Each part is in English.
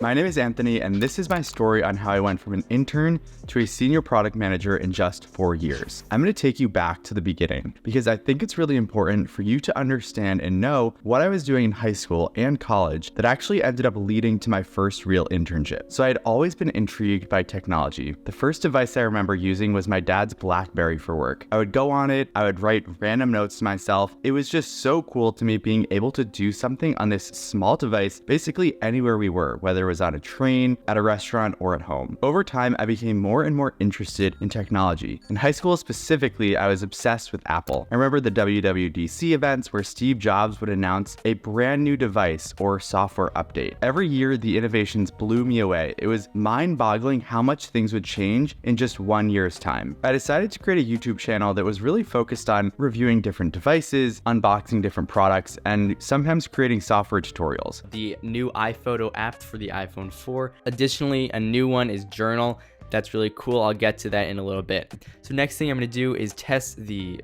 My name is Anthony, and this is my story on how I went from an intern to a senior product manager in just 4 years. I'm going to take you back to the beginning because I think it's really important for you to understand and know what I was doing in high school and college that actually ended up leading to my first real internship. So I had always been intrigued by technology. The first device I remember using was my dad's BlackBerry for work. I would go on it, I would write random notes to myself. It was just so cool to me being able to do something on this small device basically anywhere we were, whether it was on a train, at a restaurant, or at home. Over time, I became more and more interested in technology. In high school specifically, I was obsessed with Apple. I remember the WWDC events where Steve Jobs would announce a brand new device or software update. Every year, the innovations blew me away. It was mind-boggling how much things would change in just 1 year's time. I decided to create a YouTube channel that was really focused on reviewing different devices, unboxing different products, and sometimes creating software tutorials. The new iPhoto app for the iPhone 4. Additionally, a new one is Journal. That's really cool. I'll get to that in a little bit. So next thing I'm going to do is test the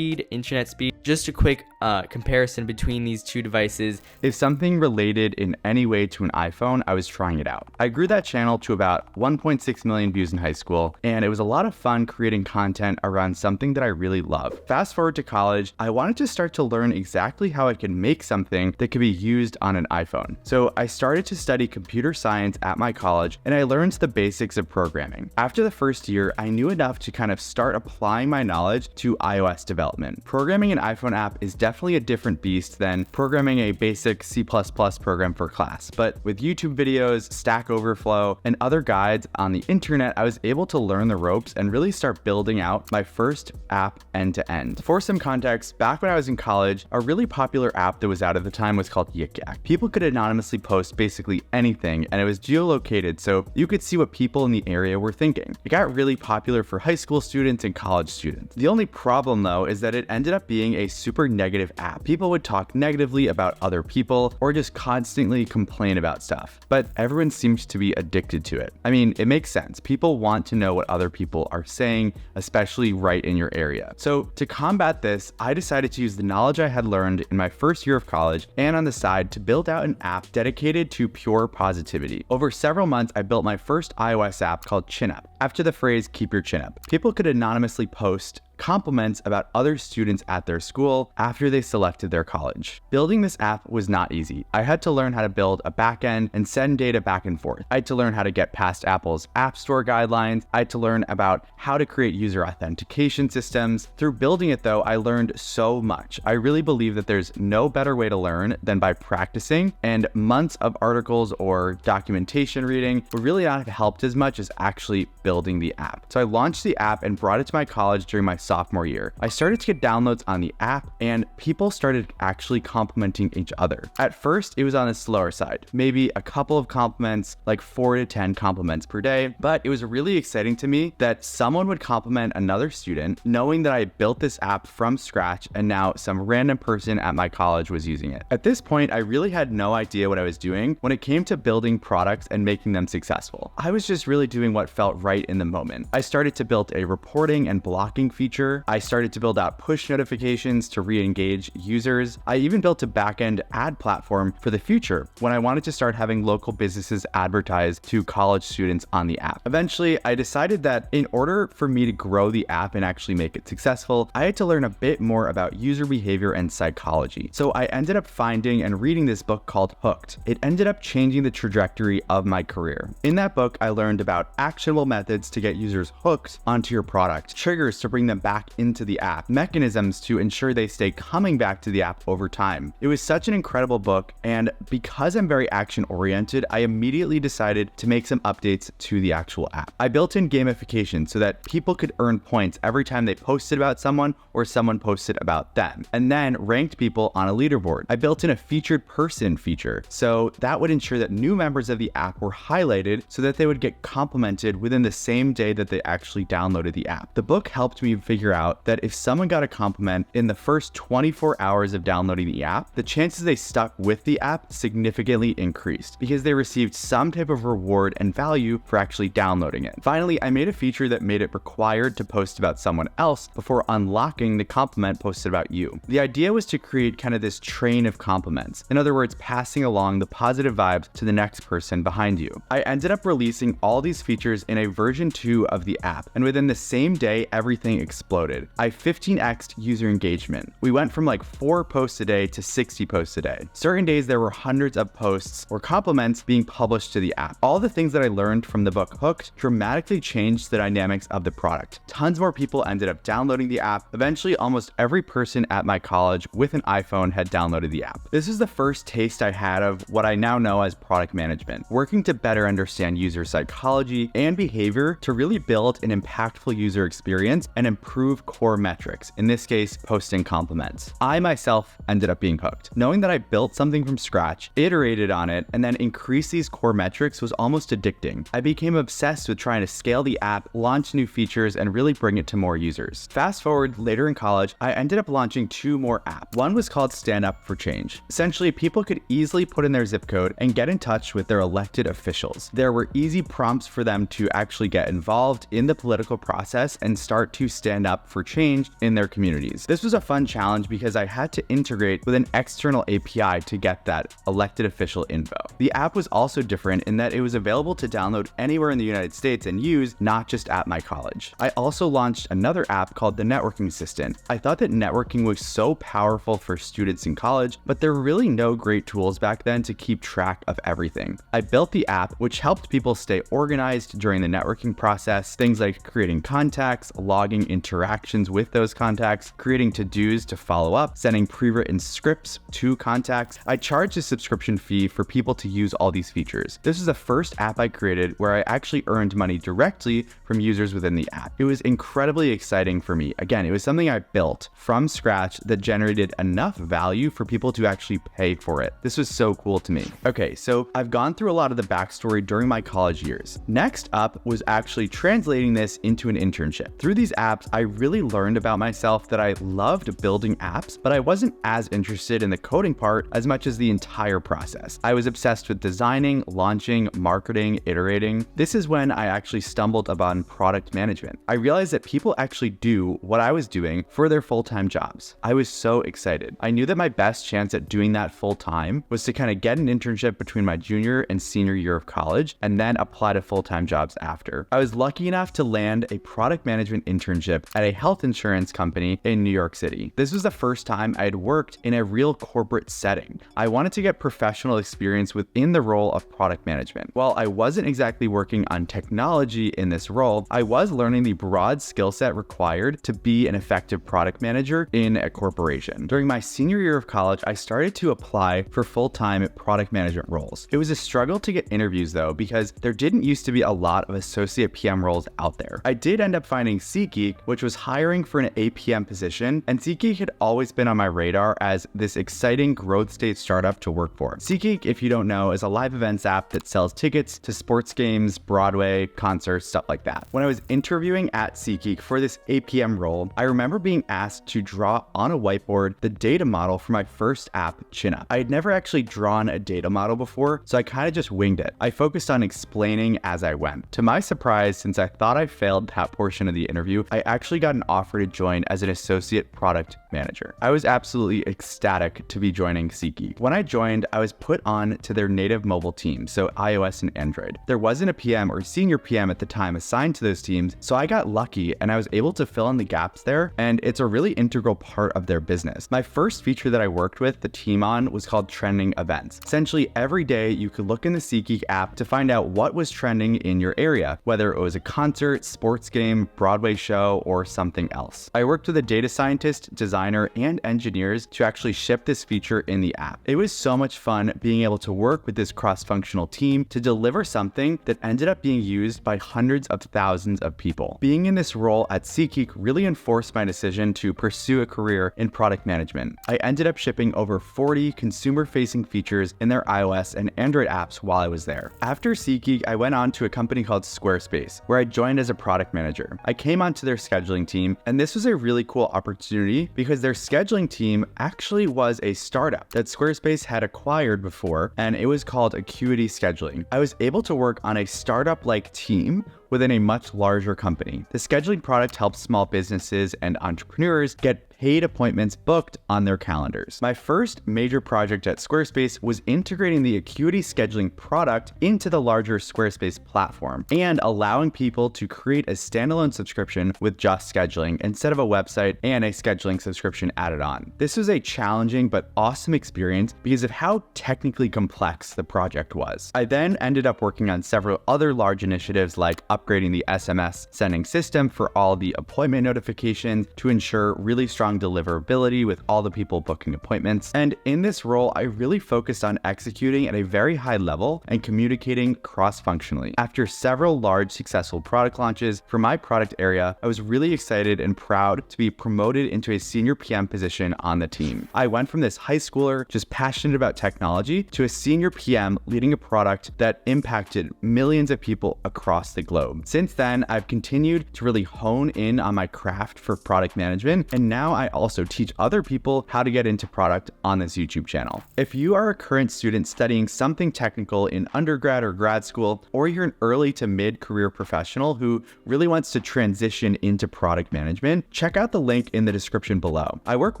internet speed. Just a quick comparison between these two devices. If something related in any way to an iPhone, I was trying it out. I grew that channel to about 1.6 million views in high school, and it was a lot of fun creating content around something that I really love. Fast forward to college, I wanted to start to learn exactly how I could make something that could be used on an iPhone. So I started to study computer science at my college, and I learned the basics of programming. After the first year, I knew enough to kind of start applying my knowledge to iOS development. Programming an iPhone app is definitely a different beast than programming a basic C++ program for class. But with YouTube videos, Stack Overflow, and other guides on the internet, I was able to learn the ropes and really start building out my first app end to end. For some context, back when I was in college, a really popular app that was out at the time was called Yik Yak. People could anonymously post basically anything, and it was geolocated, so you could see what people in the area were thinking. It got really popular for high school students and college students. The only problem though is that it ended up being a super negative app. People would talk negatively about other people or just constantly complain about stuff, but everyone seems to be addicted to it. I mean, it makes sense. People want to know what other people are saying, especially right in your area. So to combat this, I decided to use the knowledge I had learned in my first year of college and on the side to build out an app dedicated to pure positivity. Over several months, I built my first iOS app called Chin Up, after the phrase "keep your chin up." People could anonymously post compliments about other students at their school after they selected their college. Building this app was not easy. I had to learn how to build a backend and send data back and forth. I had to learn how to get past Apple's App Store guidelines. I had to learn about how to create user authentication systems. Through building it though, I learned so much. I really believe that there's no better way to learn than by practicing, and months of articles or documentation reading would really not have helped as much as actually building the app. So I launched the app and brought it to my college during my sophomore year. I started to get downloads on the app and people started actually complimenting each other. At first, it was on the slower side, maybe a couple of compliments, like 4 to 10 compliments per day, but it was really exciting to me that someone would compliment another student knowing that I built this app from scratch and now some random person at my college was using it. At this point, I really had no idea what I was doing when it came to building products and making them successful. I was just really doing what felt right in the moment. I started to build a reporting and blocking feature. I started to build out push notifications to re-engage users. I even built a back-end ad platform for the future when I wanted to start having local businesses advertise to college students on the app. Eventually, I decided that in order for me to grow the app and actually make it successful, I had to learn a bit more about user behavior and psychology. So I ended up finding and reading this book called Hooked. It ended up changing the trajectory of my career. In that book, I learned about actionable methods to get users hooked onto your product, triggers to bring them back into the app, mechanisms to ensure they stay coming back to the app over time. It was such an incredible book, and because I'm very action oriented, I immediately decided to make some updates to the actual app. I built in gamification so that people could earn points every time they posted about someone or someone posted about them, and then ranked people on a leaderboard. I built in a featured person feature, so that would ensure that new members of the app were highlighted so that they would get complimented within the same day that they actually downloaded the app. The book helped me figure figure out that if someone got a compliment in the first 24 hours of downloading the app, the chances they stuck with the app significantly increased because they received some type of reward and value for actually downloading it. Finally, I made a feature that made it required to post about someone else before unlocking the compliment posted about you. The idea was to create kind of this train of compliments. In other words, passing along the positive vibes to the next person behind you. I ended up releasing all these features in a version 2 of the app, and within the same day, everything exploded. I 15x'd user engagement. We went from like 4 posts a day to 60 posts a day. Certain days there were hundreds of posts or compliments being published to the app. All the things that I learned from the book Hooked dramatically changed the dynamics of the product. Tons more people ended up downloading the app. Eventually, almost every person at my college with an iPhone had downloaded the app. This is the first taste I had of what I now know as product management, working to better understand user psychology and behavior to really build an impactful user experience and improve core metrics, in this case, posting compliments. I myself ended up being hooked. Knowing that I built something from scratch, iterated on it, and then increased these core metrics was almost addicting. I became obsessed with trying to scale the app, launch new features, and really bring it to more users. Fast forward later in college, I ended up launching 2 more apps. One was called Stand Up for Change. Essentially, people could easily put in their zip code and get in touch with their elected officials. There were easy prompts for them to actually get involved in the political process and start to stand up for change in their communities. This was a fun challenge because I had to integrate with an external API to get that elected official info. The app was also different in that it was available to download anywhere in the United States and use, not just at my college. I also launched another app called the Networking Assistant. I thought that networking was so powerful for students in college, but there were really no great tools back then to keep track of everything. I built the app, which helped people stay organized during the networking process, things like creating contacts, logging interactions with those contacts, creating to-dos to follow up, sending pre-written scripts to contacts. I charged a subscription fee for people to use all these features. This is the first app I created where I actually earned money directly from users within the app. It was incredibly exciting for me. Again, it was something I built from scratch that generated enough value for people to actually pay for it. This was so cool to me. Okay, so I've gone through a lot of the backstory during my college years. Next up was actually translating this into an internship. Through these apps, I really learned about myself that I loved building apps, but I wasn't as interested in the coding part as much as the entire process. I was obsessed with designing, launching, marketing, iterating. This is when I actually stumbled upon product management. I realized that people actually do what I was doing for their full-time jobs. I was so excited. I knew that my best chance at doing that full-time was to kind of get an internship between my junior and senior year of college and then apply to full-time jobs after. I was lucky enough to land a product management internship at a health insurance company in New York City. This was the first time I had worked in a real corporate setting. I wanted to get professional experience within the role of product management. While I wasn't exactly working on technology in this role, I was learning the broad skill set required to be an effective product manager in a corporation. During my senior year of college, I started to apply for full-time product management roles. It was a struggle to get interviews though, because there didn't used to be a lot of associate PM roles out there. I did end up finding SeatGeek, which was hiring for an APM position, and SeatGeek had always been on my radar as this exciting growth state startup to work for. SeatGeek, if you don't know, is a live events app that sells tickets to sports games, Broadway, concerts, stuff like that. When I was interviewing at SeatGeek for this APM role, I remember being asked to draw on a whiteboard the data model for my first app, ChinUp. I had never actually drawn a data model before, so I kind of just winged it. I focused on explaining as I went. To my surprise, since I thought I failed that portion of the interview, I actually got an offer to join as an associate product manager. I was absolutely ecstatic to be joining SeatGeek. When I joined, I was put on to their native mobile team, so iOS and Android. There wasn't a PM or senior PM at the time assigned to those teams, so I got lucky and I was able to fill in the gaps there, and it's a really integral part of their business. My first feature that I worked with the team on was called trending events. Essentially, every day you could look in the SeatGeek app to find out what was trending in your area, whether it was a concert, sports game, Broadway show, or something else. I worked with a data scientist, designer, and engineers to actually ship this feature in the app. It was so much fun being able to work with this cross-functional team to deliver something that ended up being used by hundreds of thousands of people. Being in this role at SeatGeek really enforced my decision to pursue a career in product management. I ended up shipping over 40 consumer-facing features in their iOS and Android apps while I was there. After SeatGeek, I went on to a company called Squarespace, where I joined as a product manager. I came onto their schedule scheduling team. And this was a really cool opportunity because their scheduling team actually was a startup that Squarespace had acquired before, and it was called Acuity Scheduling. I was able to work on a startup-like team within a much larger company. The scheduling product helps small businesses and entrepreneurs get paid appointments booked on their calendars. My first major project at Squarespace was integrating the Acuity scheduling product into the larger Squarespace platform and allowing people to create a standalone subscription with just scheduling instead of a website and a scheduling subscription added on. This was a challenging but awesome experience because of how technically complex the project was. I then ended up working on several other large initiatives like upgrading the SMS sending system for all the appointment notifications to ensure really strong deliverability with all the people booking appointments. And in this role, I really focused on executing at a very high level and communicating cross-functionally. After several large successful product launches for my product area, I was really excited and proud to be promoted into a senior PM position on the team. I went from this high schooler just passionate about technology to a senior PM leading a product that impacted millions of people across the globe. Since then, I've continued to really hone in on my craft for product management, and now I also teach other people how to get into product on this YouTube channel. If you are a current student studying something technical in undergrad or grad school, or you're an early to mid-career professional who really wants to transition into product management, check out the link in the description below. I work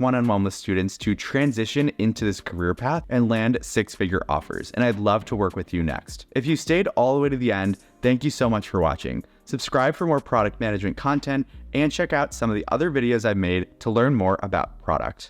one-on-one with students to transition into this career path and land six-figure offers, and I'd love to work with you next. If you stayed all the way to the end, thank you so much for watching. Subscribe for more product management content and check out some of the other videos I've made to learn more about product.